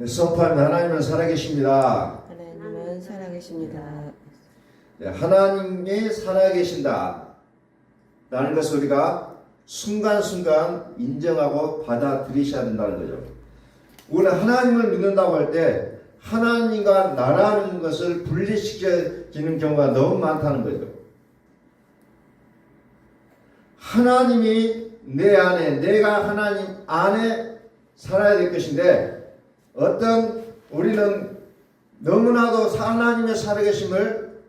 선포합니다. 하나님은 살아계십니다. 하나님은 살아계십니다. 하나님이 살아계신다 라는 것을 우리가 순간순간 인정하고 받아들이셔야 된다는 거죠. 우리는 하나님을 믿는다고 할 때 하나님과 나라는 것을 분리시켜지는 경우가 너무 많다는 거죠. 하나님이 내 안에, 내가 하나님 안에 살아야 될 것인데, 우리는 너무나도 하나님의 살아계심을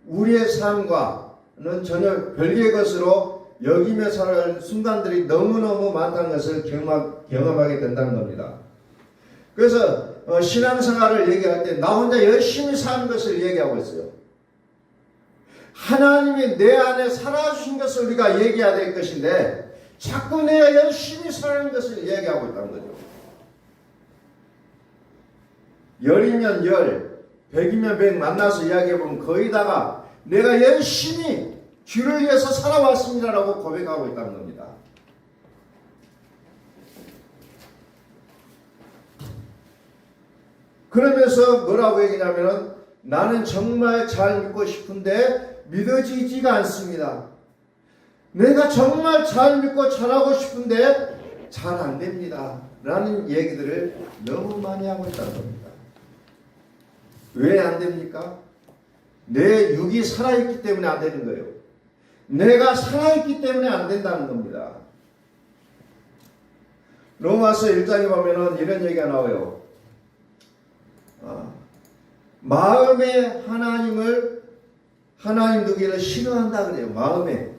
우리의 삶과는 전혀 별개의 것으로 여기며 살아가는 순간들이 너무너무 많다는 것을 경험하게 된다는 겁니다. 그래서 신앙생활을 얘기할 때 나 혼자 열심히 사는 것을 얘기하고 있어요. 하나님이 내 안에 살아주신 것을 우리가 얘기해야 될 것인데 자꾸 내가 열심히 사는 것을 얘기하고 있다는 거죠. 열이면 열, 백이면 백 만나서 이야기해보면 거의 다가 내가 열심히 주를 위해서 살아왔습니다라고 고백하고 있다는 겁니다. 그러면서 뭐라고 얘기냐면은 나는 정말 잘 믿고 싶은데 믿어지지가 않습니다. 내가 정말 잘 믿고 잘하고 싶은데 잘 안 됩니다. 라는 얘기들을 너무 많이 하고 있다는 겁니다. 왜 안 됩니까? 내 육이 살아있기 때문에 안 되는 거예요. 내가 살아있기 때문에 안 된다는 겁니다. 로마서 1장에 보면은 이런 얘기가 나와요. 마음에 하나님 두기를 싫어한다 그래요. 마음에.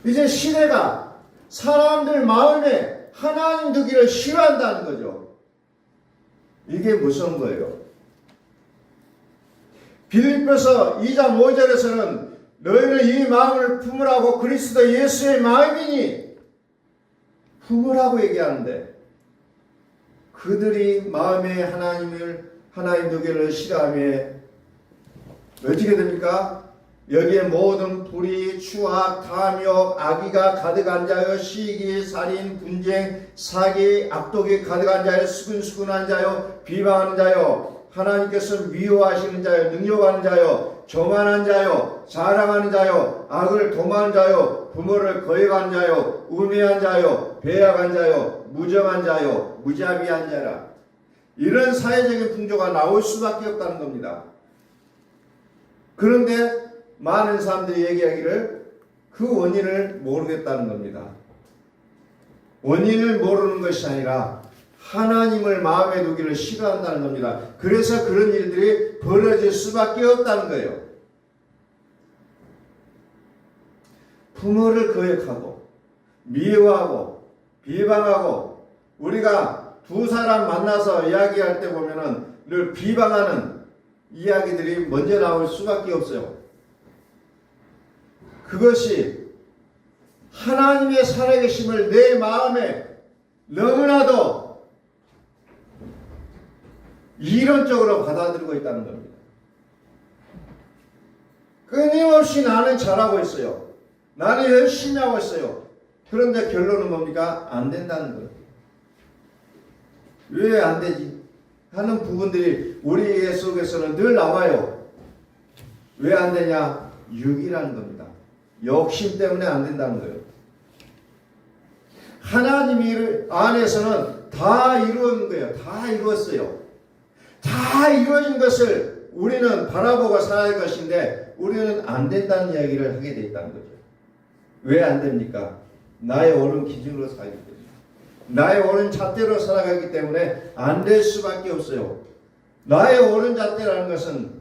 이제 시대가 사람들 마음에 하나님 두기를 싫어한다는 거죠. 이게 무서운 거예요. 빌립보서 2장 5절에서는 너희는 이 마음을 품으라고 그리스도 예수의 마음이니 품으라고 얘기하는데 그들이 마음에 하나님 두기를 싫어하며 어떻게 됩니까? 여기에 모든 불의, 추악, 탐욕, 악의가 가득한 자요, 시기, 살인, 분쟁, 사기, 악독이 가득한 자요, 수근수근한 자요, 비방하는 자요, 하나님께서 미워하시는 자요, 능욕하는 자요, 교만한 자요, 자랑하는 자요, 악을 도모하는 자요, 부모를 거역한 자요, 우매한 자요, 배약한 자요, 무정한 자요, 무자비한 자라. 이런 사회적인 풍조가 나올 수밖에 없다는 겁니다. 그런데 많은 사람들이 얘기하기를 그 원인을 모르겠다는 겁니다. 원인을 모르는 것이 아니라 하나님을 마음에 두기를 싫어한다는 겁니다. 그래서 그런 일들이 벌어질 수밖에 없다는 거예요. 부모를 거역하고 미워하고 비방하고 우리가 두 사람 만나서 이야기할 때 보면은 늘 비방하는 이야기들이 먼저 나올 수밖에 없어요. 그것이 하나님의 살아계심을 내 마음에 너무나도 이론적으로 받아들이고 있다는 겁니다. 끊임없이 나는 잘하고 있어요. 나는 열심히 하고 있어요. 그런데 결론은 뭡니까? 안 된다는 거예요. 왜 안 되지? 하는 부분들이 우리 속에서는 늘 나와요. 왜 안 되냐? 육이라는 겁니다. 욕심 때문에 안 된다는 거예요. 하나님 안에서는 다 이루어진 거예요. 다 이루었어요. 다 이루어진 것을 우리는 바라보고 살아야 할 것인데 우리는 안 된다는 이야기를 하게 돼 있다는 거죠. 왜 안 됩니까? 나의 옳은 기준으로 살기 때문에. 나의 옳은 잣대로 살아가기 때문에 안 될 수밖에 없어요. 나의 옳은 잣대라는 것은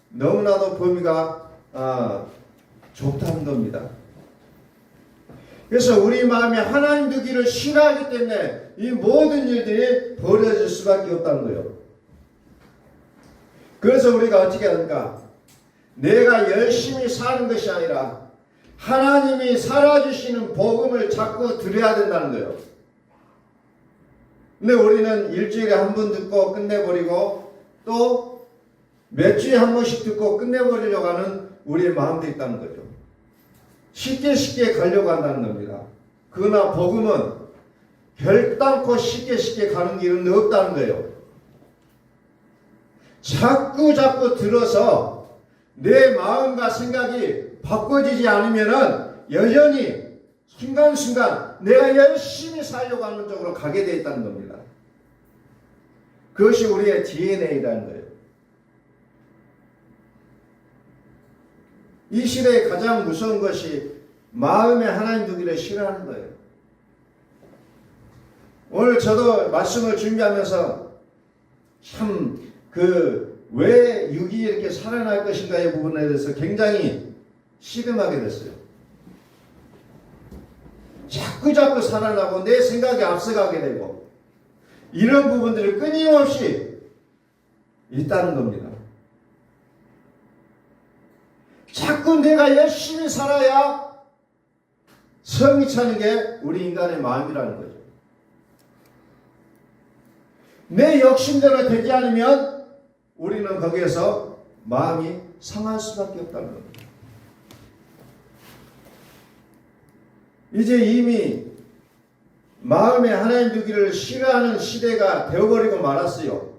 너무나도 범위가 좁다는 겁니다. 그래서 우리 마음에 하나님 두기를 싫어하기 때문에 이 모든 일들이 벌어질 수밖에 없다는 거예요. 그래서 우리가 어떻게 합니까? 내가 열심히 사는 것이 아니라 하나님이 살아주시는 복음을 자꾸 드려야 된다는 거예요. 근데 우리는 일주일에 한 번 듣고 끝내버리고 또 몇 주에 한 번씩 듣고 끝내버리려고 하는 우리의 마음도 있다는 거죠. 쉽게 가려고 한다는 겁니다. 그러나 복음은 결단코 쉽게 가는 길은 없다는 거예요. 자꾸 들어서 내 마음과 생각이 바꿔지지 않으면은 여전히 순간순간 내가 열심히 살려고 하는 쪽으로 가게 되어 있다는 겁니다. 그것이 우리의 DNA라는 거예요. 이 시대에 가장 무서운 것이 마음에 하나님 두기를 싫어하는 거예요. 오늘 저도 말씀을 준비하면서 참 왜 육이 이렇게 살아날 것인가의 부분에 대해서 굉장히 씨름하게 됐어요. 자꾸 살아나고 내 생각이 앞서가게 되고 이런 부분들이 끊임없이 있다는 겁니다. 자꾸 내가 열심히 살아야 성이 차는 게 우리 인간의 마음이라는 거죠. 내 욕심대로 되지 않으면 우리는 거기에서 마음이 상할 수밖에 없다는 겁니다. 이제 이미 마음에 하나님 두기를 싫어하는 시대가 되어버리고 말았어요.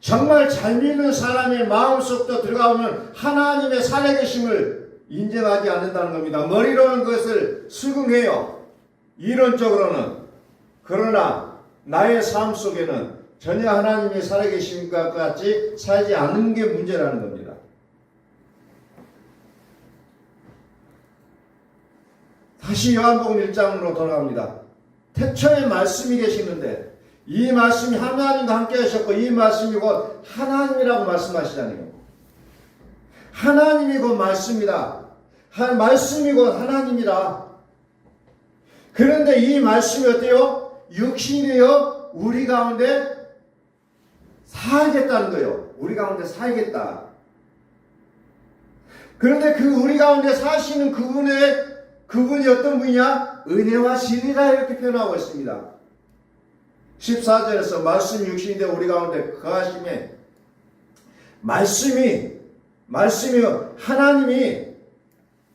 정말 잘 믿는 사람의 마음속도 들어가면 하나님의 살아계심을 인정하지 않는다는 겁니다. 머리로는 그것을 수긍해요. 이론적으로는. 그러나 나의 삶 속에는 전혀 하나님의 살아계심과 같이 살지 않는 게 문제라는 겁니다. 다시 요한복음 1장으로 돌아갑니다. 태초에 말씀이 계시는데 이 말씀이 하나님과 함께 하셨고 이 말씀이 곧 하나님이라고 말씀하시다니요. 하나님이 곧 말씀이다. 말씀이 곧 하나님이다. 그런데 이 말씀이 어때요? 육신이요 우리 가운데 살겠다는 거예요. 우리 가운데 살겠다. 그런데 그 우리 가운데 사시는 그분이 어떤 분이냐? 은혜와 진리라 이렇게 표현하고 있습니다. 14절에서 말씀 육신이 되어 우리 가운데 거하심에 말씀이 하나님이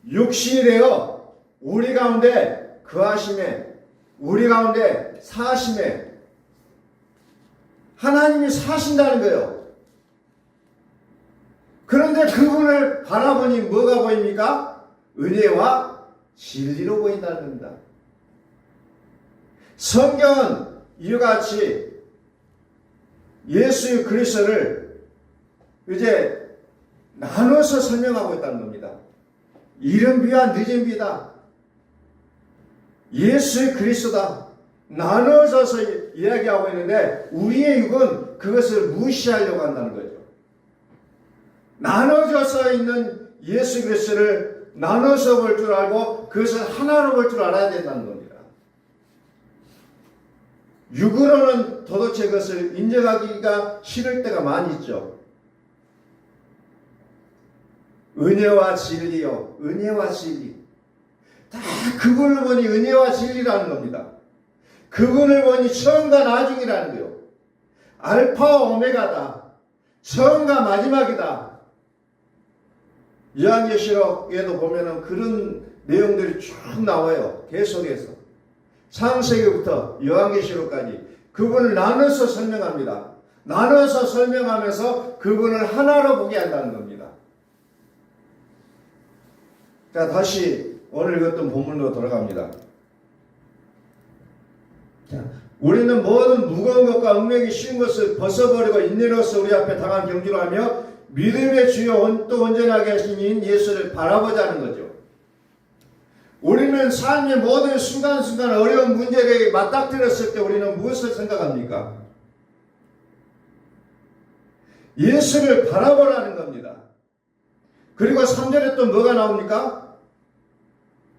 육신이 되어 우리 가운데 거하심에 우리 가운데 사심에 하나님이 사신다는 거예요. 그런데 그분을 바라보니 뭐가 보입니까? 은혜와 진리로 보인다는 겁니다. 성경은 이와 같이 예수 그리스도를 이제 나눠서 설명하고 있다는 겁니다. 이른 비와 늦은 비다. 예수 그리스도다. 나눠져서 이야기하고 있는데 우리의 육은 그것을 무시하려고 한다는 거죠. 나눠져서 있는 예수 그리스도를 나눠서 볼 줄 알고 그것을 하나로 볼 줄 알아야 된다는 겁니다. 육으로는 도대체 그것을 인정하기가 싫을 때가 많이 있죠. 은혜와 진리요. 은혜와 진리. 다 그분을 보니 은혜와 진리라는 겁니다. 그분을 보니 처음과 나중이라는 거예요. 알파와 오메가다. 처음과 마지막이다. 요한계시록에도 보면은 그런 내용들이 쭉 나와요. 계속해서. 창세기부터 요한계시록까지 그분을 나눠서 설명합니다. 나눠서 설명하면서 그분을 하나로 보게 한다는 겁니다. 자, 다시 오늘 읽었던 본문으로 돌아갑니다. 자, 우리는 모든 무거운 것과 얽매기 쉬운 것을 벗어버리고 인내로서 우리 앞에 당한 경주로 하며 믿음의 주요 또 온전하게 하신 인 예수를 바라보자는 거죠. 우리는 삶의 모든 순간순간 어려운 문제를 맞닥뜨렸을 때 우리는 무엇을 생각합니까? 예수를 바라보라는 겁니다. 그리고 3절에 또 뭐가 나옵니까?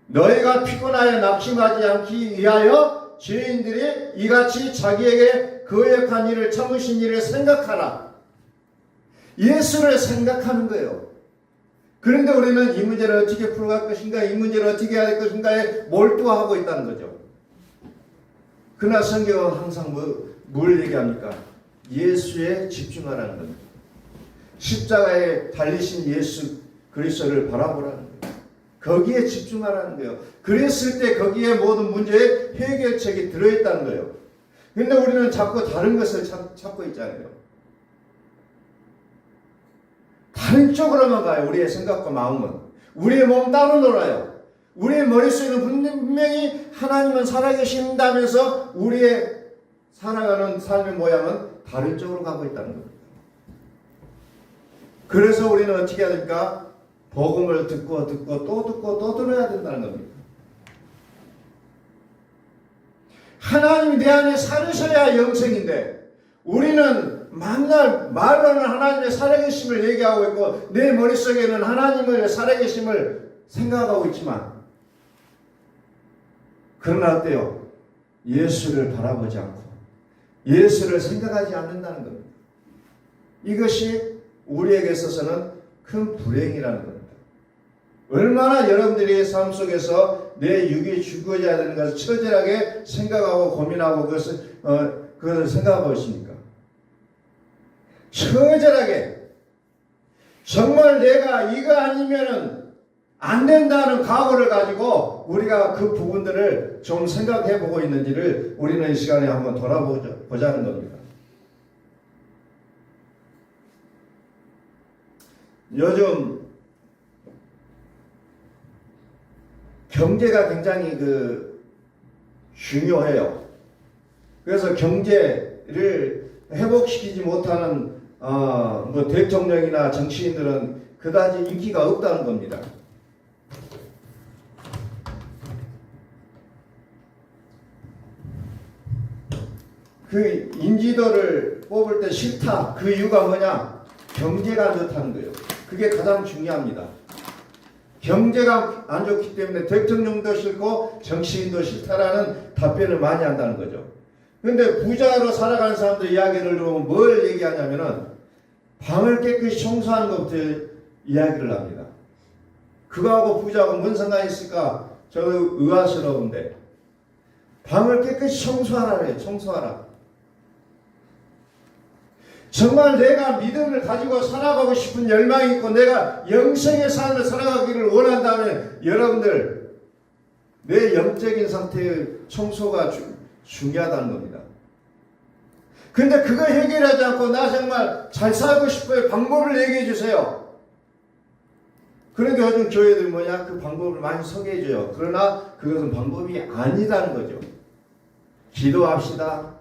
너희가 피곤하여 낙심하지 않기 위하여 죄인들이 이같이 자기에게 거역한 일을 참으신 일을 생각하라. 예수를 생각하는 거예요. 그런데 우리는 이 문제를 어떻게 풀어갈 것인가, 이 문제를 어떻게 해야 될 것인가에 몰두하고 있다는 거죠. 그러나 성경은 항상 뭘 얘기합니까? 예수에 집중하라는 겁니다. 십자가에 달리신 예수 그리스도를 바라보라는 거예요. 거기에 집중하라는 거예요. 그랬을 때 거기에 모든 문제의 해결책이 들어있다는 거예요. 근데 우리는 자꾸 다른 것을 찾고 있잖아요. 다른 쪽으로만 가요. 우리의 생각과 마음은. 우리의 몸 따로 놀아요. 우리의 머릿속에는 분명히 하나님은 살아계신다면서 우리의 살아가는 삶의 모양은 다른 쪽으로 가고 있다는 겁니다. 그래서 우리는 어떻게 해야 됩니까? 복음을 듣고 또 들어야 된다는 겁니다. 하나님이 내 안에 살으셔야 영생인데 우리는 만날 말로는 하나님의 살아계심을 얘기하고 있고 내 머릿속에는 하나님의 살아계심을 생각하고 있지만 그러나 어때요? 예수를 바라보지 않고 예수를 생각하지 않는다는 겁니다. 이것이 우리에게 있어서는 큰 불행이라는 겁니다. 얼마나 여러분들이 삶 속에서 내 육이 죽어져야 되는 것을 처절하게 생각하고 고민하고 그것을 생각하고 있습니까? 처절하게 정말 내가 이거 아니면은 안 된다는 각오를 가지고 우리가 그 부분들을 좀 생각해 보고 있는지를 우리는 이 시간에 한번 돌아보자는 겁니다. 요즘 경제가 굉장히 중요해요. 그래서 경제를 회복시키지 못하는 대통령이나 정치인들은 그다지 인기가 없다는 겁니다. 그 인지도를 뽑을 때 싫다. 그 이유가 뭐냐? 경제가 안 좋다는 거예요. 그게 가장 중요합니다. 경제가 안 좋기 때문에 대통령도 싫고 정치인도 싫다라는 답변을 많이 한다는 거죠. 그런데 부자로 살아가는 사람들 이야기를 들으면 뭘 얘기하냐면은 방을 깨끗이 청소하는 것부터 이야기를 합니다. 그거하고 부자하고 뭔 상관이 있을까? 저도 의아스러운데 방을 깨끗이 청소하라 그래요. 청소하라. 정말 내가 믿음을 가지고 살아가고 싶은 열망이 있고 내가 영생의 삶을 살아가기를 원한다면 여러분들 내 영적인 상태의 청소가 중요하다는 겁니다. 근데 그거 해결하지 않고 나 정말 잘 살고 싶어요. 방법을 얘기해 주세요. 그러니까 요즘 교회들 뭐냐? 그 방법을 많이 소개해 줘요. 그러나 그것은 방법이 아니라는 거죠. 기도합시다.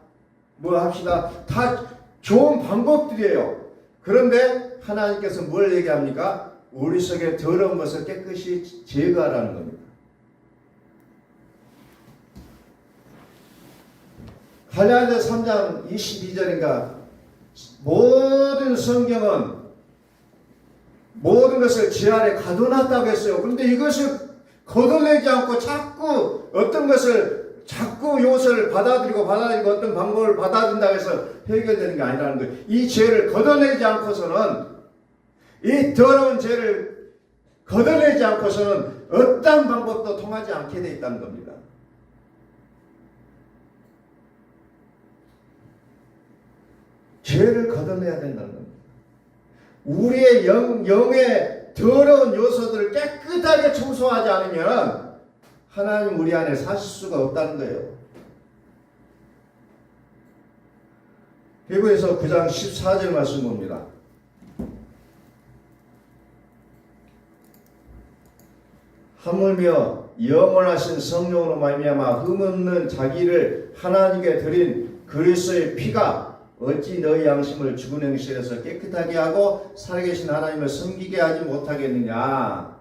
뭐 합시다. 다 좋은 방법들이에요. 그런데 하나님께서 뭘 얘기합니까? 우리 속에 더러운 것을 깨끗이 제거하라는 겁니다. 갈라디아 3장 22절인가 모든 성경은 모든 것을 지 아래 가둬놨다고 했어요. 그런데 이것을 걷어내지 않고 자꾸 어떤 것을 자꾸 요소를 받아들이고 어떤 방법을 받아들인다고 해서 해결되는 게 아니라는 거예요. 이 죄를 걷어내지 않고서는 이 더러운 죄를 걷어내지 않고서는 어떤 방법도 통하지 않게 돼 있다는 겁니다. 죄를 걷어내야 된다는 겁니다. 우리의 영의 더러운 요소들을 깨끗하게 청소하지 않으면 하나님 우리 안에 사실 수가 없다는 거예요. 히브리서 9장 14절 말씀 봅니다. 하물며 영원하신 성령으로 말미암아 흠없는 자기를 하나님께 드린 그리스도의 피가 어찌 너희 양심을 죽은 행실에서 깨끗하게 하고 살아계신 하나님을 섬기게 하지 못하겠느냐.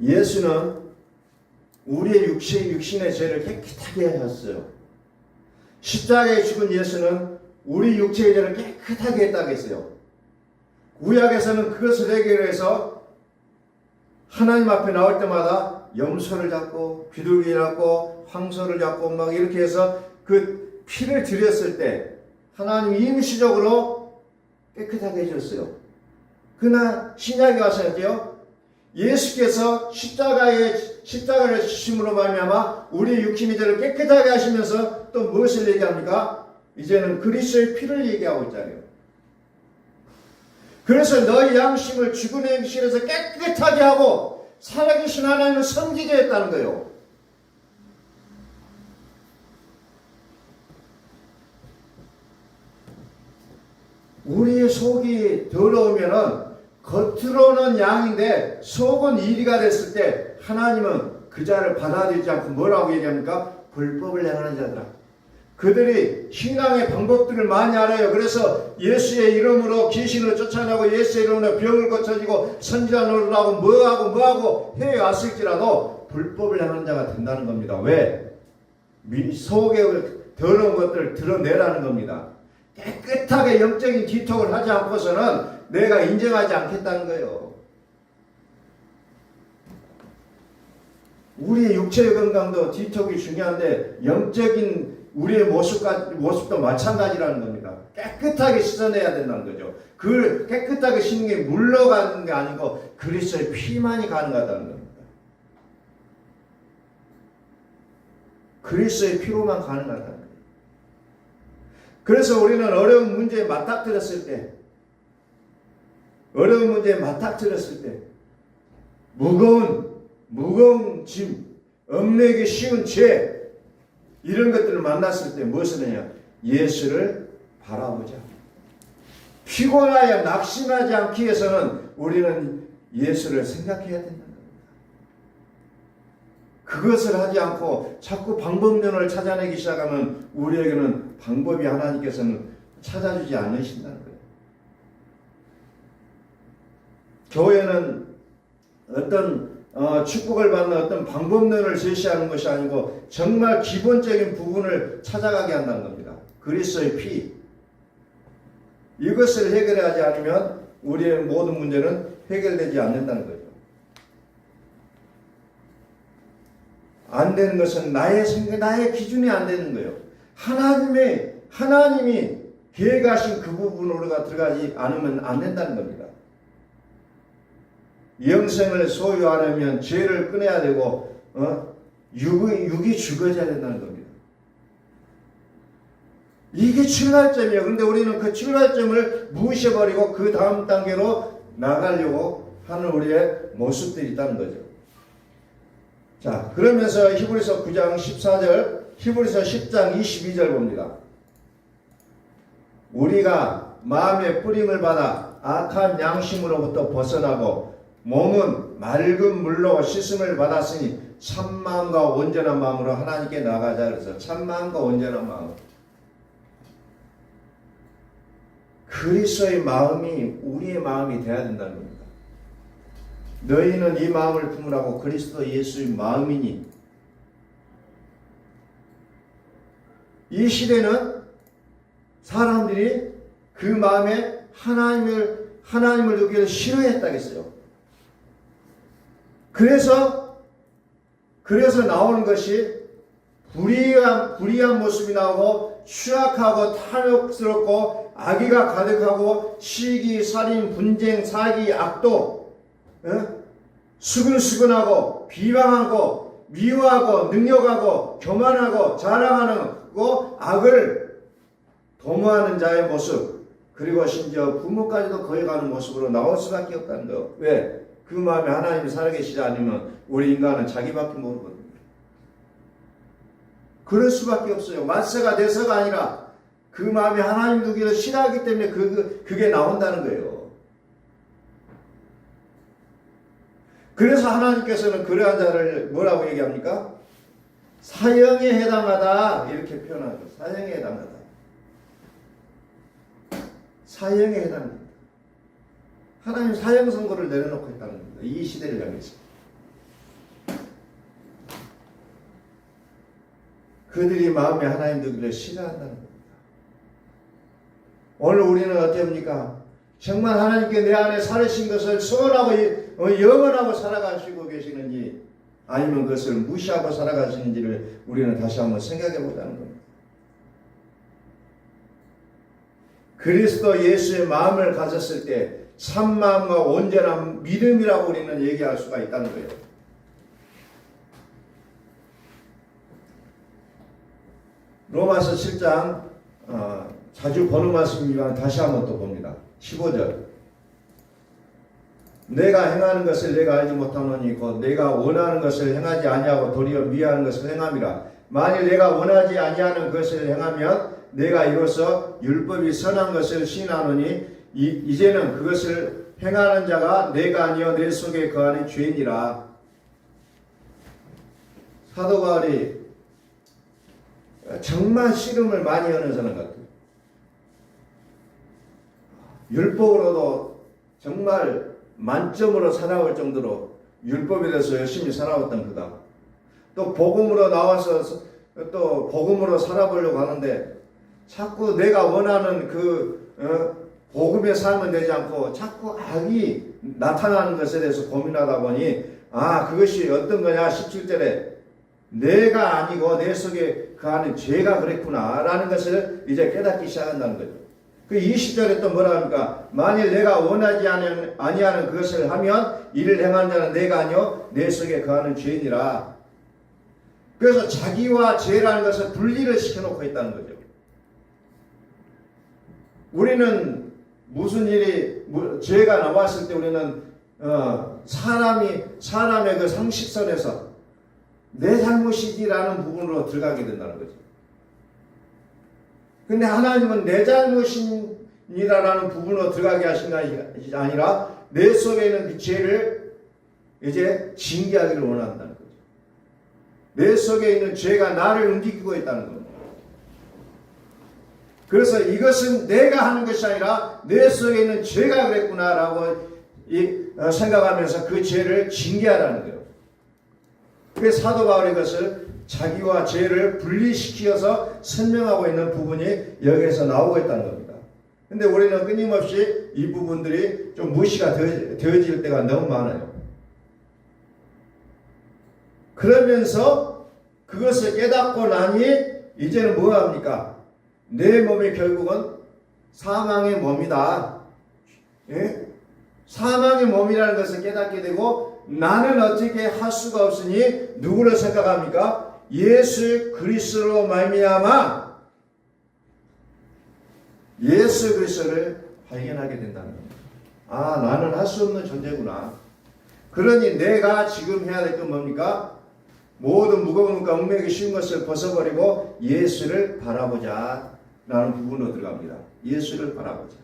예수는 우리의 육신의 죄를 깨끗하게 하셨어요. 십자가에 죽은 예수는 우리 육체의 죄를 깨끗하게 했다고 했어요. 구약에서는 그것을 해결해서 하나님 앞에 나올 때마다 염소를 잡고 비둘기 잡고 황소를 잡고 막 이렇게 해서 그 피를 드렸을 때 하나님이 임시적으로 깨끗하게 해줬어요. 그러나 신약에 와서요 예수께서 십자가를 지심으로 말미암아 우리 육신의 죄를 깨끗하게 하시면서 또 무엇을 얘기합니까? 이제는 그리스도의 피를 얘기하고 있잖아요. 그래서 너희 양심을 죽은 행실에서 깨끗하게 하고 살아계신 하나님을 섬기게 했다는 거예요. 우리의 속이 더러우면은 겉으로는 양인데 속은 이리가 됐을 때 하나님은 그 자를 받아들이지 않고 뭐라고 얘기합니까? 불법을 행하는 자들아. 그들이 신앙의 방법들을 많이 알아요. 그래서 예수의 이름으로 귀신을 쫓아내고 예수의 이름으로 병을 고쳐지고 선지자 노릇하고 뭐하고 해왔을지라도 불법을 행하는 자가 된다는 겁니다. 왜? 속에 더러운 것들을 드러내라는 겁니다. 깨끗하게 영적인 디톡을 하지 않고서는 내가 인정하지 않겠다는 거예요. 우리의 육체의 건강도 디톡이 중요한데 영적인 우리의 모습도 마찬가지라는 겁니다. 깨끗하게 씻어내야 된다는 거죠. 그 깨끗하게 씻는 게 물로 가는 게 아니고 그리스도의 피만이 가능하다는 겁니다. 그리스도의 피로만 가능하다는 거예요. 그래서 우리는 어려운 문제에 맞닥뜨렸을 때 무거운 짐, 얽매기 쉬운 죄 이런 것들을 만났을 때 무엇을 하냐? 예수를 바라보자. 피곤하여 낙심하지 않기 위해서는 우리는 예수를 생각해야 된다는 겁니다. 그것을 하지 않고 자꾸 방법론을 찾아내기 시작하면 우리에게는 방법이 하나님께서는 찾아주지 않으신다는 거예요. 교회는 어떤 축복을 받는 어떤 방법론을 제시하는 것이 아니고 정말 기본적인 부분을 찾아가게 한다는 겁니다. 그리스도의 피. 이것을 해결하지 않으면 우리의 모든 문제는 해결되지 않는다는 거죠. 안 되는 것은 나의 기준이 안 되는 거예요. 하나님이 계획하신 그 부분으로가 들어가지 않으면 안 된다는 겁니다. 영생을 소유하려면 죄를 끊어야 되고 육이 죽어져야 된다는 겁니다. 이게 출발점이에요. 그런데 우리는 그 출발점을 무시해버리고 그 다음 단계로 나가려고 하는 우리의 모습들이 있다는 거죠. 자, 그러면서 히브리서 9장 14절, 히브리서 10장 22절 봅니다. 우리가 마음의 뿌림을 받아 악한 양심으로부터 벗어나고 몸은 맑은 물로 씻음을 받았으니 참마음과 온전한 마음으로 하나님께 나가자. 그래서 참마음과 온전한 마음. 그리스도의 마음이 우리의 마음이 되어야 된다는 겁니다. 너희는 이 마음을 품으라고 그리스도 예수의 마음이니. 이 시대는 사람들이 그 마음에 하나님을 두기를 싫어했다겠어요. 그래서 나오는 것이 불의한 모습이 나오고 추악하고 탐욕스럽고 악의가 가득하고 시기, 살인, 분쟁, 사기, 악도, 수근수근하고 비방하고 미워하고 능욕하고 교만하고 자랑하는 거 악을 도모하는 자의 모습, 그리고 심지어 부모까지도 거역하는 모습으로 나올 수밖에 없다는 거. 왜? 그 마음에 하나님이 살아계시지 않으면 우리 인간은 자기밖에 모르거든요. 그럴 수밖에 없어요. 말세가 돼서가 아니라 그 마음에 하나님 두기를 싫어하기 때문에 그게 나온다는 거예요. 그래서 하나님께서는 그러한 자를 뭐라고 얘기합니까? 사형에 해당하다 이렇게 표현하죠. 사형에 해당하다. 사형에 해당합니다. 하나님 사형 선고를 내려놓고 있다는 겁니다. 이 시대를 향해서. 그들이 마음에 하나님 두기를 싫어한다는 겁니다. 오늘 우리는 어떻습니까? 정말 하나님께 내 안에 살으신 것을 소원하고 영원하고 살아가시고 계시는지 아니면 그것을 무시하고 살아가시는지를 우리는 다시 한번 생각해 보자는 겁니다. 그리스도 예수의 마음을 가졌을 때 참마음과 온전한 믿음이라고 우리는 얘기할 수가 있다는 거예요. 로마서 7장 자주 보는 말씀이지만 다시 한번 또 봅니다. 15절 내가 행하는 것을 내가 알지 못하노니 곧 내가 원하는 것을 행하지 아니하고 도리어 미워하는 것을 행함이라. 만일 내가 원하지 아니하는 것을 행하면 내가 이로써 율법이 선한 것을 시인하노니 이제는 그것을 행하는 자가 내가 아니여 내 속에 거하는 죄인이라. 사도 바울이 정말 씨름을 많이 하는 사람 같아요. 율법으로도 정말 만점으로 살아올 정도로 율법에 대해서 열심히 살아왔던 그가 또 복음으로 나와서 또 복음으로 살아보려고 하는데 자꾸 내가 원하는 복음의 삶은 되지 않고 자꾸 악이 나타나는 것에 대해서 고민하다 보니 그것이 어떤 거냐 17절에 내가 아니고 내 속에 거하는 죄가 그랬구나 라는 것을 이제 깨닫기 시작한다는 거죠. 그 20절에 또 뭐라 합니까? 만일 내가 원하지 아니하는 그것을 하면 이를 행한 자는 내가 아니요 내 속에 거하는 죄인이라. 그래서 자기와 죄라는 것을 분리를 시켜놓고 있다는 거죠. 우리는 무슨 일이 죄가 나왔을 때 우리는 사람의 그 상식선에서 내 잘못이지라는 부분으로 들어가게 된다는 거죠. 근데 하나님은 내 잘못이라는 부분으로 들어가게 하신 것이 아니라 내 속에 있는 그 죄를 이제 징계하기를 원한다는 거죠. 내 속에 있는 죄가 나를 움직이고 있다는 겁니다. 그래서 이것은 내가 하는 것이 아니라 내 속에 있는 죄가 그랬구나라고 생각하면서 그 죄를 징계하라는 거예요. 그래서 사도 바울이 이것을 자기와 죄를 분리시켜서 설명하고 있는 부분이 여기에서 나오고 있다는 겁니다. 근데 우리는 끊임없이 이 부분들이 좀 무시가 되어질 때가 너무 많아요. 그러면서 그것을 깨닫고 나니 이제는 뭐 합니까? 내 몸이 결국은 사망의 몸이다. 예? 사망의 몸이라는 것을 깨닫게 되고 나는 어떻게 할 수가 없으니 누구를 생각합니까? 예수 그리스도로 말미암아 예수 그리스도를 발견하게 된다는 겁니다. 나는 할 수 없는 존재구나. 그러니 내가 지금 해야 될 건 뭡니까? 모든 무거운 것과 얽매기 쉬운 것을 벗어버리고 예수를 바라보자 라는 부분으로 들어갑니다. 예수를 바라보자.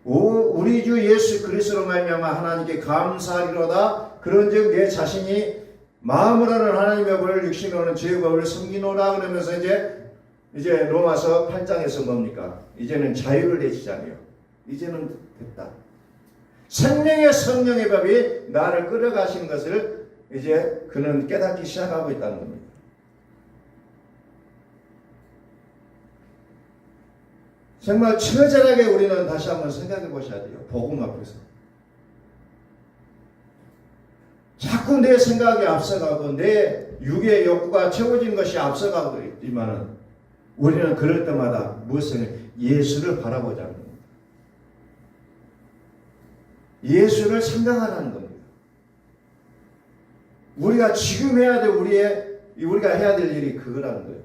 우리 주 예수 그리스도로 말미암아 하나님께 감사하리로다. 그런즉 내 자신이 마음으로는 하나님의 법을 육신으로는 죄의 법을 섬기노라. 그러면서 이제 로마서 8장에서 뭡니까? 이제는 자유를 내시자며 이제는 됐다. 생명의 성령의 법이 나를 끌어가시는 것을 이제 그는 깨닫기 시작하고 있다는 겁니다. 정말 처절하게 우리는 다시 한번 생각해 보셔야 돼요. 복음 앞에서. 자꾸 내 생각이 앞서가고 내 육의 욕구가 채워진 것이 앞서가고 있지만 우리는 그럴 때마다 무엇을 예수를 바라보자는 겁니다. 예수를 생각하라는 겁니다. 우리가 지금 해야 될 우리가 해야 될 일이 그거라는 거예요.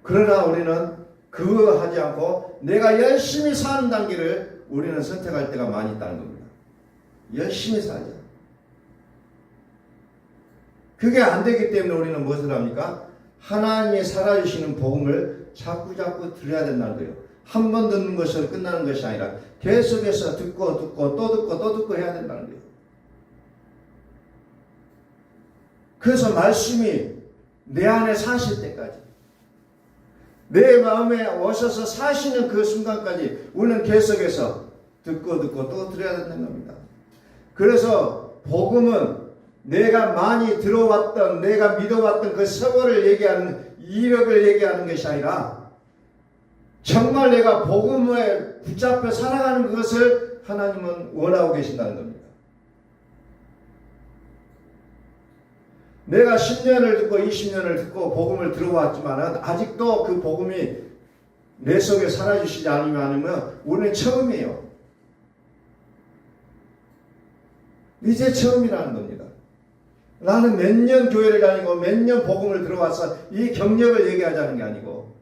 그러나 우리는 그거 하지 않고 내가 열심히 사는 단계를 우리는 선택할 때가 많이 있다는 겁니다. 열심히 살자. 그게 안 되기 때문에 우리는 무엇을 합니까? 하나님이 살아주시는 복음을 자꾸 들어야 된다는 거예요. 한 번 듣는 것으로 끝나는 것이 아니라 계속해서 듣고 또 듣고 해야 된다는 거예요. 그래서 말씀이 내 안에 사실 때까지 내 마음에 오셔서 사시는 그 순간까지 우리는 계속해서 듣고 또 들어야 된다는 겁니다. 그래서 복음은 내가 많이 들어왔던 내가 믿어왔던 그 세월을 얘기하는 이력을 얘기하는 것이 아니라 정말 내가 복음에 붙잡혀 살아가는 그것을 하나님은 원하고 계신다는 겁니다. 내가 10년을 듣고 20년을 듣고 복음을 들어왔지만 아직도 그 복음이 내 속에 살아주시지 않으면 우리는 처음이에요. 이제 처음이라는 겁니다. 나는 몇 년 교회를 다니고 몇 년 복음을 들어와서 이 경력을 얘기하자는 게 아니고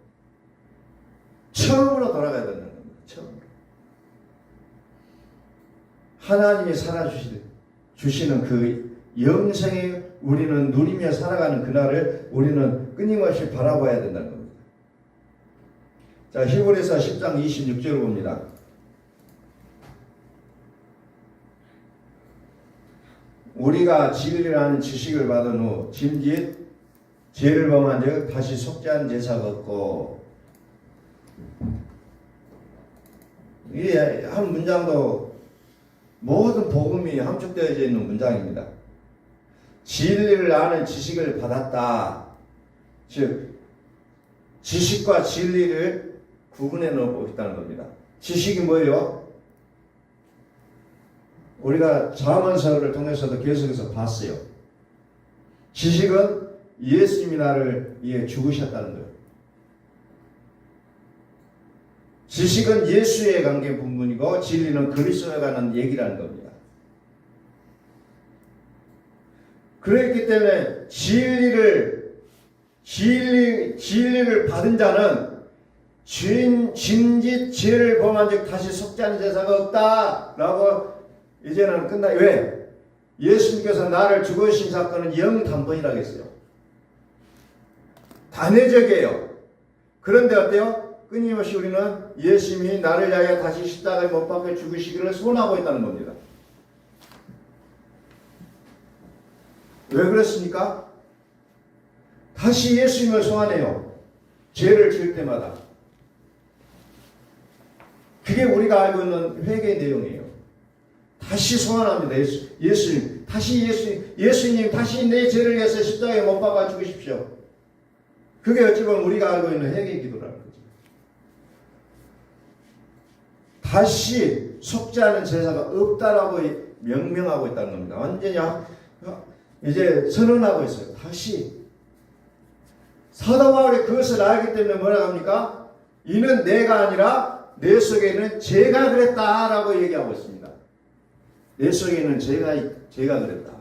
처음으로 돌아가야 된다는 겁니다. 처음으로. 하나님이 주시는 그 영생에 우리는 누리며 살아가는 그날을 우리는 끊임없이 바라봐야 된다는 겁니다. 자, 히브리서 10장 26절을 봅니다. 우리가 진리라는 지식을 받은 후 짐짓 죄를 범한 적 다시 속죄하는 제사가 없고, 이 한 문장도 모든 복음이 함축되어져 있는 문장입니다. 진리를 아는 지식을 받았다. 즉 지식과 진리를 구분해 놓고 있다는 겁니다. 지식이 뭐예요? 우리가 잠언서를 통해서도 계속해서 봤어요. 지식은 예수님이 나를 위해 죽으셨다는 거예요. 지식은 예수의 관계 부분이고 진리는 그리스도에 관한 얘기라는 겁니다. 그렇기 때문에 진리를 받은 자는 짐짓 죄를 범한 적 다시 속죄하는 제사가 없다라고 이제는 왜? 예수님께서 나를 죽으신 사건은 영단번이라고 했어요. 단회적이에요. 그런데 어때요? 끊임없이 우리는 예수님이 나를 위하여 다시 십자가에 못 박혀 죽으시기를 소원하고 있다는 겁니다. 왜 그렇습니까? 다시 예수님을 소환해요. 죄를 지을 때마다. 그게 우리가 알고 있는 회개의 내용이에요. 다시 소환합니다. 예수님, 예수님, 다시 내 죄를 위해서 십자가에 못 박아 죽으십시오. 그게 어찌 보면 우리가 알고 있는 회개 기도라는 거죠. 다시 속죄하는 제사가 없다라고 명명하고 있다는 겁니다. 완전히 이제 선언하고 있어요. 다시. 사도 바울이 그것을 알기 때문에 뭐라고 합니까? 이는 내가 아니라 내 속에 있는 죄가 그랬다라고 얘기하고 있습니다. 내 속에 있는 죄가 그랬다.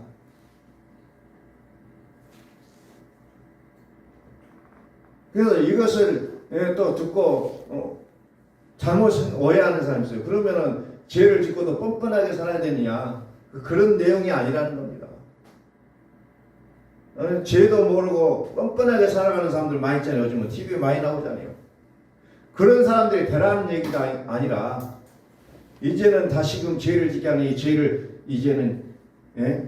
그래서 이것을 또 듣고 잘못 오해하는 사람이 있어요. 그러면은 죄를 짓고도 뻔뻔하게 살아야 되느냐? 그런 내용이 아니라는 겁니다. 죄도 모르고 뻔뻔하게 살아가는 사람들 많이 있잖아요. 요즘은 TV에 많이 나오잖아요. 그런 사람들이 되라는 얘기가 아니라 이제는 다시금 죄를 짓게 하는 이 죄를 이제는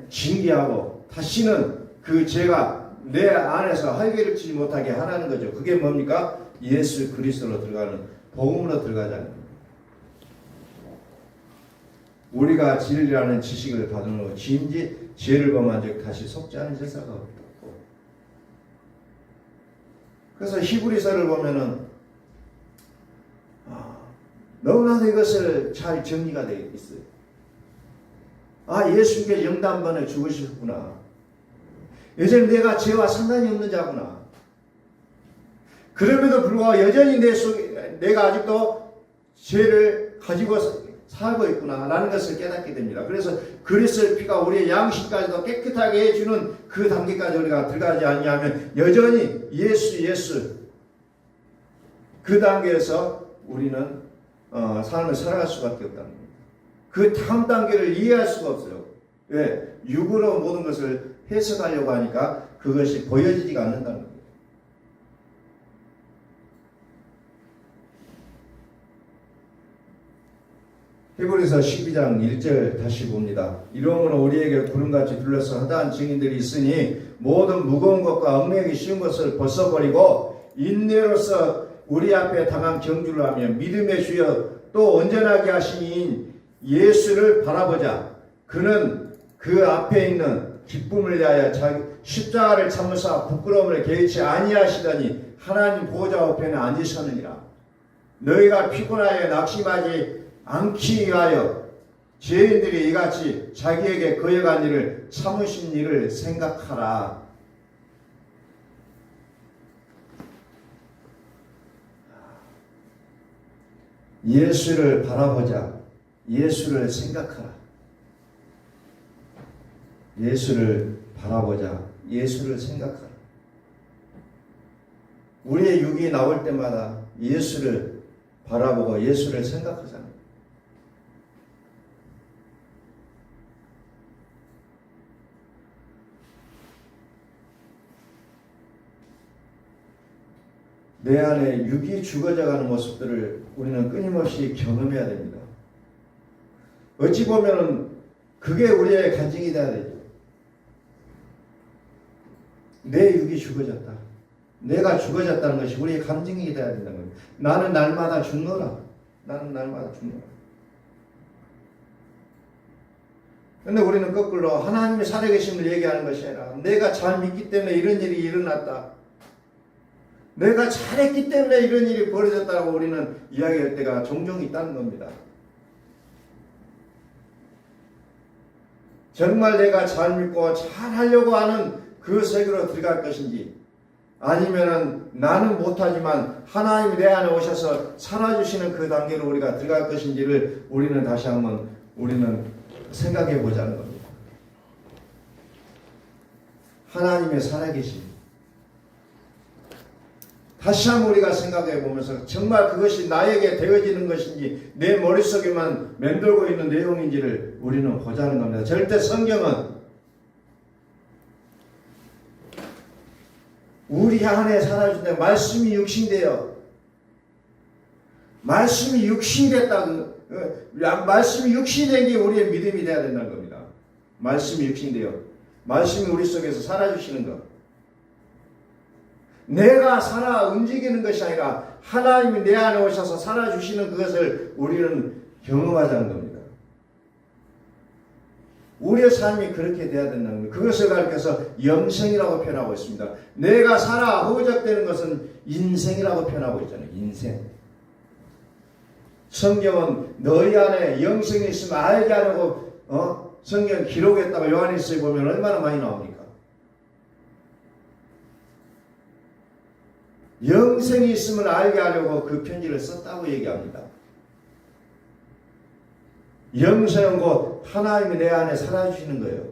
징계하고 다시는 그 죄가 내 안에서 활개를 치지 못하게 하라는 거죠. 그게 뭡니까? 예수 그리스도로 들어가는 복음으로 들어가자는 겁니다. 우리가 진리라는 지식을 받은 후 짐짓 죄를 범한 적 다시 속죄하는 제사가 없고, 그래서 히브리서를 보면은 너무나도 이것을 잘 정리가 되어 있어요. 예수님께 영단번에 죽으셨구나. 여전히 내가 죄와 상관이 없는 자구나. 그럼에도 불구하고 여전히 내가 아직도 죄를 가지고 살고 있구나 라는 것을 깨닫게 됩니다. 그래서 그리스도의 피가 우리의 양심까지도 깨끗하게 해주는 그 단계까지 우리가 들어가지 않냐면 여전히 예수 그 단계에서 우리는 삶을 살아갈 수밖에 없다는 겁니다. 그 다음 단계를 이해할 수가 없어요. 왜? 육으로 모든 것을 해석하려고 하니까 그것이 보여지지가 않는다는 겁니다. 히브리서 12장 1절 다시 봅니다. 이러므로 우리에게 구름같이 둘러서 허다한 증인들이 있으니 모든 무거운 것과 얽매이기 쉬운 것을 벗어버리고 인내로서 우리 앞에 당한 경주를 하며 믿음의 주여 또 온전하게 하신 이인 예수를 바라보자. 그는 그 앞에 있는 기쁨을 위하여 자기 십자가를 참으사 부끄러움을 개의치 아니하시더니 하나님 보좌 우편에 앉으셨느니라. 너희가 피곤하여 낙심하지 않기 위하여 죄인들이 이같이 자기에게 거역한 일을 참으신 일을 생각하라. 예수를 바라보자. 예수를 생각하라. 예수를 바라보자. 예수를 생각하라. 우리의 육이 나올 때마다 예수를 바라보고 예수를 생각하잖아요. 내 안에 육이 죽어져가는 모습들을 우리는 끊임없이 경험해야 됩니다. 어찌 보면은 그게 우리의 간증이 돼야 되죠. 내 육이 죽어졌다. 내가 죽어졌다는 것이 우리의 간증이 돼야 된다는 거예요. 나는 날마다 죽노라. 나는 날마다 죽노라. 근데 우리는 거꾸로 하나님의 살아계심을 얘기하는 것이 아니라 내가 잘 믿기 때문에 이런 일이 일어났다. 내가 잘했기 때문에 이런 일이 벌어졌다고 우리는 이야기할 때가 종종 있다는 겁니다. 정말 내가 잘 믿고 잘 하려고 하는 그 세계로 들어갈 것인지 아니면은 나는 못하지만 하나님이 내 안에 오셔서 살아주시는 그 단계로 우리가 들어갈 것인지를 우리는 다시 한번 우리는 생각해 보자는 겁니다. 하나님의 살아계심. 다시 한번 우리가 생각해 보면서 정말 그것이 나에게 되어지는 것인지 내 머릿속에만 맴돌고 있는 내용인지를 우리는 보자는 겁니다. 절대 성경은 우리 안에 살아주는데 말씀이 육신되어 말씀이 육신이 됐다. 말씀이 육신이 된 게 우리의 믿음이 되어야 된다는 겁니다. 말씀이 육신되어 말씀이 우리 속에서 살아주시는 것. 내가 살아 움직이는 것이 아니라 하나님이 내 안에 오셔서 살아주시는 그것을 우리는 경험하자는 겁니다. 우리의 삶이 그렇게 돼야 된다는 겁니다. 그것을 가리켜서 영생이라고 표현하고 있습니다. 내가 살아 허우적대는 것은 인생이라고 표현하고 있잖아요. 인생. 성경은 너희 안에 영생이 있으면 알게 하려고 성경 기록했다가 요한일서에 보면 얼마나 많이 나옵니까? 영생이 있음을 알게 하려고 그 편지를 썼다고 얘기합니다. 영생은 곧 하나님이 내 안에 살아주시는 거예요.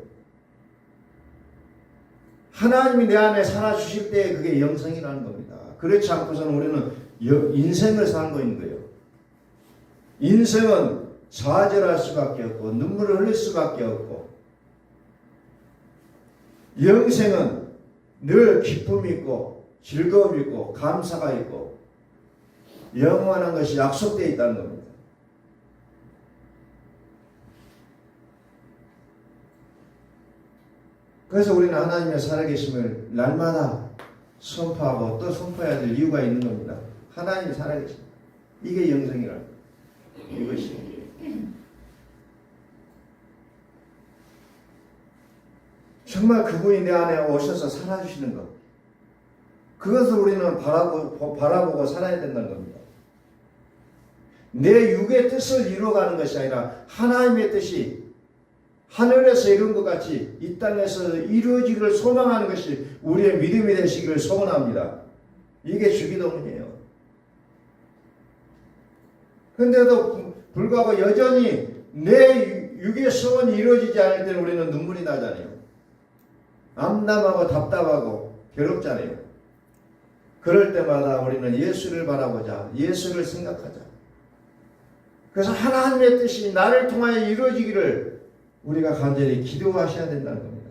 하나님이 내 안에 살아주실 때 그게 영생이라는 겁니다. 그렇지 않고서는 우리는 인생을 살고 있는 거예요. 인생은 좌절할 수밖에 없고 눈물을 흘릴 수밖에 없고 영생은 늘 기쁨이 있고 즐거움이 있고 감사가 있고 영원한 것이 약속되어 있다는 겁니다. 그래서 우리는 하나님의 살아계심을 날마다 선포하고 또 선포해야 될 이유가 있는 겁니다. 하나님이 살아계심. 이게 영생이라는 거예요. 이것이. 정말 그분이 내 안에 오셔서 살아주시는 것. 그것을 우리는 바라보고 살아야 된다는 겁니다. 내 육의 뜻을 이루어가는 것이 아니라 하나님의 뜻이 하늘에서 이룬 것 같이 이 땅에서 이루어지기를 소망하는 것이 우리의 믿음이 되시기를 소원합니다. 이게 주기도문이에요. 그런데도 불구하고 여전히 내 육의 소원이 이루어지지 않을 때는 우리는 눈물이 나잖아요. 암담하고 답답하고 괴롭잖아요. 그럴 때마다 우리는 예수를 바라보자. 예수를 생각하자. 그래서 하나님의 뜻이 나를 통하여 이루어지기를 우리가 간절히 기도하셔야 된다는 겁니다.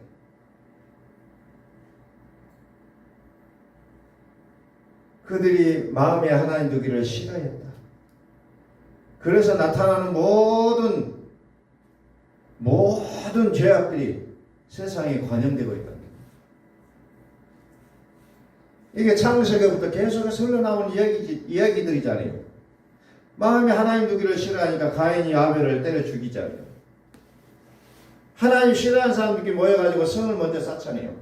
그들이 마음에 하나님 두기를 싫어했다. 그래서 나타나는 모든 죄악들이 세상에 관영되고 있다. 이게 창세기부터 계속해서 흘러나오는 이야기들이잖아요. 마음에 하나님 두기를 싫어하니까 가인이 아벨을 때려 죽이잖아요. 하나님 싫어하는 사람들끼리 모여가지고 성을 먼저 쌓잖아요.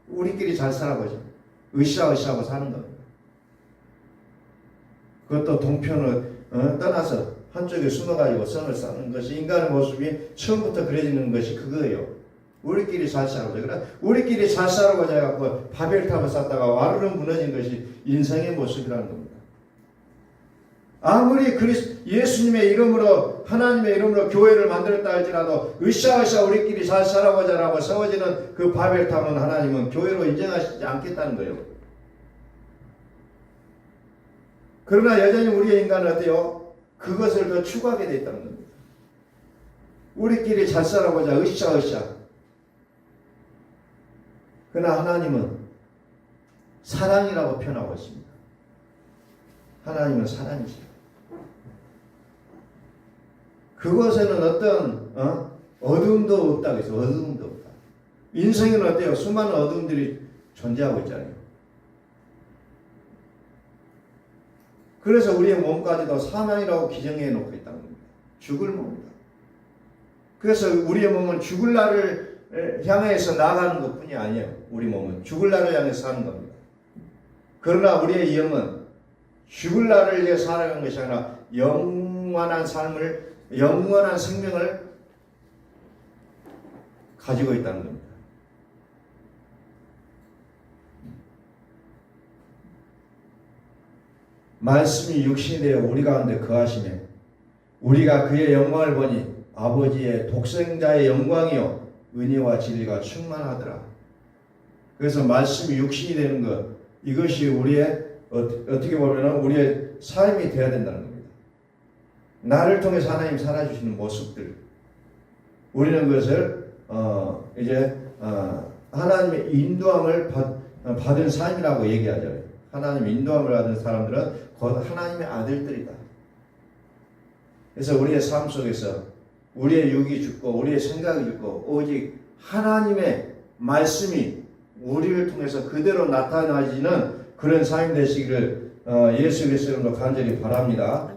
우리끼리 잘 살아보자. 으쌰으쌰하고 사는 겁니다. 그것도 동편을 떠나서 한쪽에 숨어가지고 성을 쌓는 것이 인간의 모습이 처음부터 그려지는 것이 그거예요. 우리끼리 잘 살아보자. 그래 우리끼리 잘 살아보자 해갖고 바벨탑을 쌓다가 와르르 무너진 것이 인생의 모습이라는 겁니다. 아무리 예수님의 이름으로 하나님의 이름으로 교회를 만들었다 할지라도 으쌰으쌰 우리끼리 잘 살아보자라고 세워지는 그 바벨탑은 하나님은 교회로 인정하시지 않겠다는 거예요. 그러나 여전히 우리의 인간은 어때요? 그것을 더 추구하게 되어 있다는 겁니다. 우리끼리 잘 살아보자 으쌰으쌰. 그러나 하나님은 사랑이라고 표현하고 있습니다. 하나님은 사랑이시다. 그곳에는 어떤 어둠도 없다고 해서 어둠도 없다. 인생은 어때요? 수많은 어둠들이 존재하고 있잖아요. 그래서 우리의 몸까지도 사망이라고 기정해 놓고 있다는 겁니다. 죽을 몸이다. 그래서 우리의 몸은 죽을 날을 향해서 나가는 것뿐이 아니에요. 우리 몸은 죽을 날을 향해서 사는 겁니다. 그러나 우리의 영은 죽을 날을 위해 살아가는 것이 아니라 영원한 삶을, 영원한 생명을 가지고 있다는 겁니다. 말씀이 육신이 되어 우리 가운데 거하시며 우리가 그의 영광을 보니 아버지의 독생자의 영광이요 은혜와 진리가 충만하더라. 그래서 말씀이 육신이 되는 것, 이것이 우리의 어떻게 보면 우리의 삶이 되어야 된다는 겁니다. 나를 통해서 하나님 살아주시는 모습들, 우리는 그것을 하나님의 인도함을 받은 삶이라고 얘기하죠. 하나님 인도함을 받은 사람들은 곧 하나님의 아들들이다. 그래서 우리의 삶 속에서 우리의 육이 죽고 우리의 생각이 죽고 오직 하나님의 말씀이 우리를 통해서 그대로 나타나지는 그런 삶이 되시기를 예수 그리스도 이름으로 간절히 바랍니다.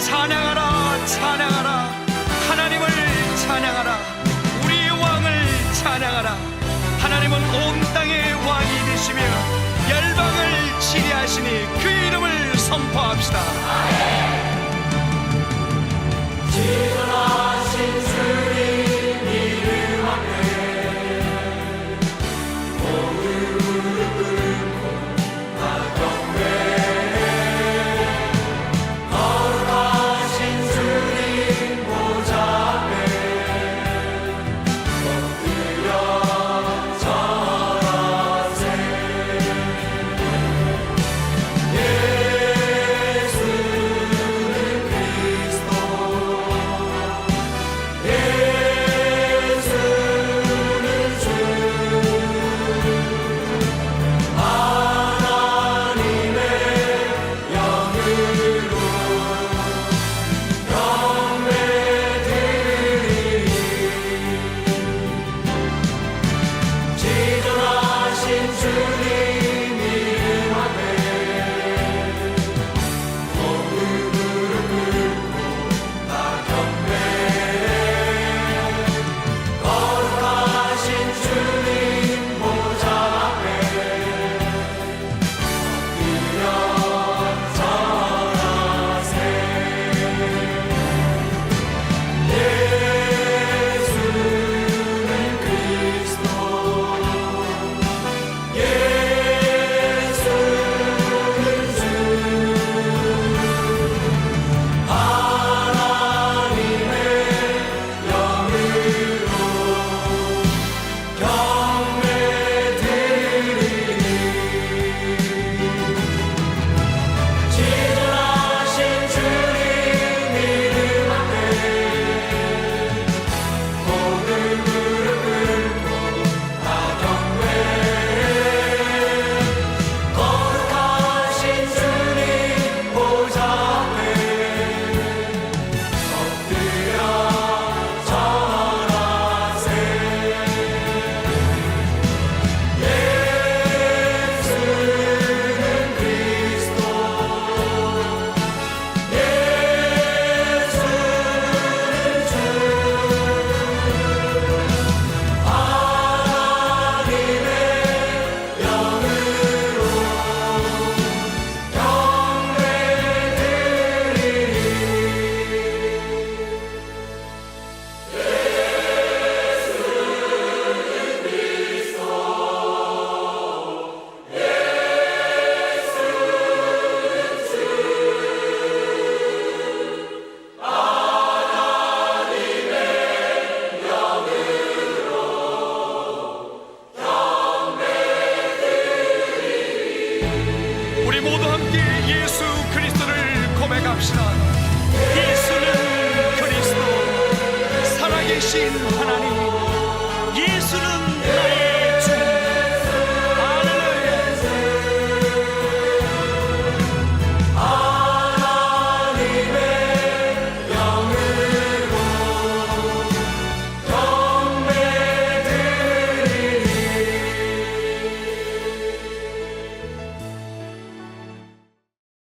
찬양하라 찬양하라 하나님을 찬양하라 우리의 왕을 찬양하라. 하나님은 온 땅의 왕이 되시며 열방을 지배하시니 그의 이름을 선포합시다.